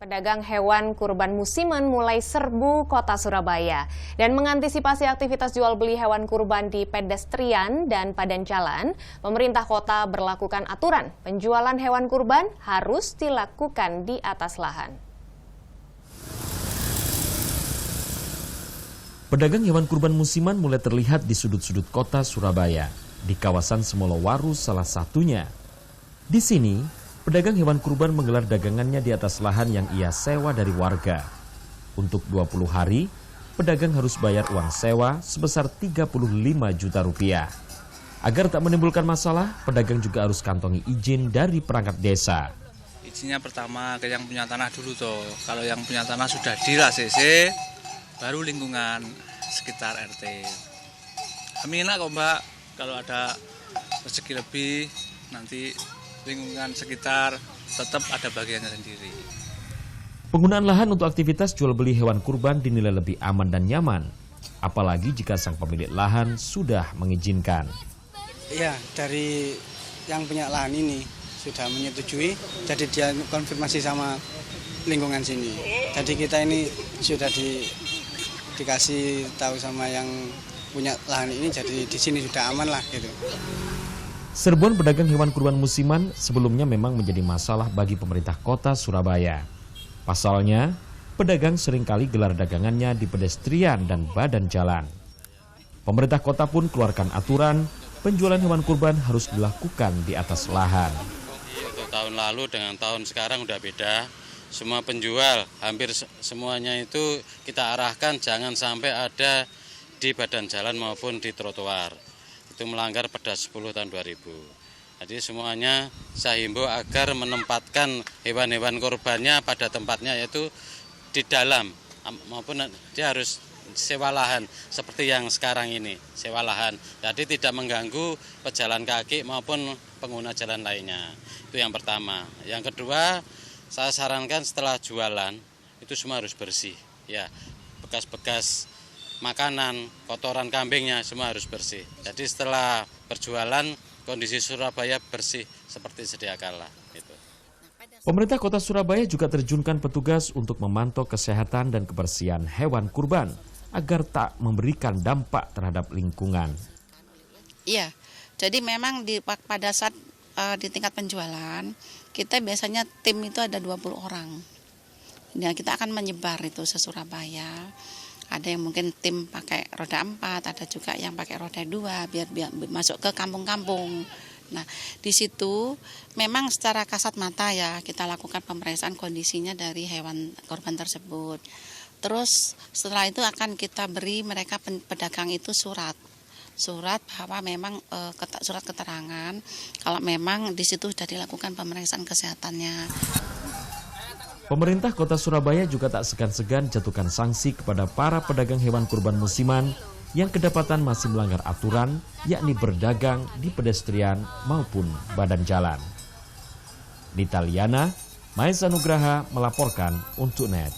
Pedagang hewan kurban musiman mulai serbu kota Surabaya. Dan mengantisipasi aktivitas jual beli hewan kurban di pedestrian dan badan jalan, pemerintah kota berlakukan aturan penjualan hewan kurban harus dilakukan di atas lahan. Pedagang hewan kurban musiman mulai terlihat di sudut-sudut kota Surabaya, di kawasan Semolowaru salah satunya. Di sini, pedagang hewan kurban menggelar dagangannya di atas lahan yang ia sewa dari warga. Untuk 20 hari, pedagang harus bayar uang sewa sebesar 35 juta rupiah. Agar tak menimbulkan masalah, pedagang juga harus kantongi izin dari perangkat desa. Izinnya pertama ke yang punya tanah dulu toh. Kalau yang punya tanah sudah di-ACC, baru lingkungan sekitar RT. Kami enak kok Mbak, kalau ada rezeki lebih, nanti lingkungan sekitar tetap ada bagiannya sendiri. Penggunaan lahan untuk aktivitas jual beli hewan kurban dinilai lebih aman dan nyaman, apalagi jika sang pemilik lahan sudah mengizinkan. Iya, dari yang punya lahan ini sudah menyetujui, jadi dia konfirmasi sama lingkungan sini. Jadi kita ini sudah dikasih tahu sama yang punya lahan ini, jadi di sini sudah aman lah gitu. Serbuan pedagang hewan kurban musiman sebelumnya memang menjadi masalah bagi pemerintah kota Surabaya. Pasalnya, pedagang seringkali gelar dagangannya di pedestrian dan badan jalan. Pemerintah kota pun keluarkan aturan penjualan hewan kurban harus dilakukan di atas lahan. Untuk tahun lalu dengan tahun sekarang udah beda. Semua penjual, hampir semuanya itu kita arahkan jangan sampai ada di badan jalan maupun di trotoar. Itu melanggar Perda 10 tahun 2000. Jadi semuanya saya himbau agar menempatkan hewan-hewan kurbannya pada tempatnya, yaitu di dalam, maupun dia harus sewa lahan seperti yang sekarang ini, sewa lahan. Jadi tidak mengganggu pejalan kaki maupun pengguna jalan lainnya. Itu yang pertama. Yang kedua, saya sarankan setelah jualan itu semua harus bersih. Ya, bekas-bekas makanan, kotoran kambingnya semua harus bersih. Jadi setelah berjualan, kondisi Surabaya bersih seperti sedia kala. Gitu. Pemerintah kota Surabaya juga terjunkan petugas untuk memantau kesehatan dan kebersihan hewan kurban agar tak memberikan dampak terhadap lingkungan. Iya, jadi memang pada saat di tingkat penjualan, kita biasanya tim itu ada 20 orang. Ya, kita akan menyebar itu se-Surabaya. Ada yang mungkin tim pakai roda 4, ada juga yang pakai roda 2 biar masuk ke kampung-kampung. Nah, di situ memang secara kasat mata ya kita lakukan pemeriksaan kondisinya dari hewan korban tersebut. Terus setelah itu akan kita beri mereka pedagang itu surat bahwa memang surat keterangan kalau memang di situ sudah dilakukan pemeriksaan kesehatannya. Pemerintah kota Surabaya juga tak segan-segan jatuhkan sanksi kepada para pedagang hewan kurban musiman yang kedapatan masih melanggar aturan, yakni berdagang di pedestrian maupun badan jalan. Nita Liana, Maesa Nugraha melaporkan untuk NET.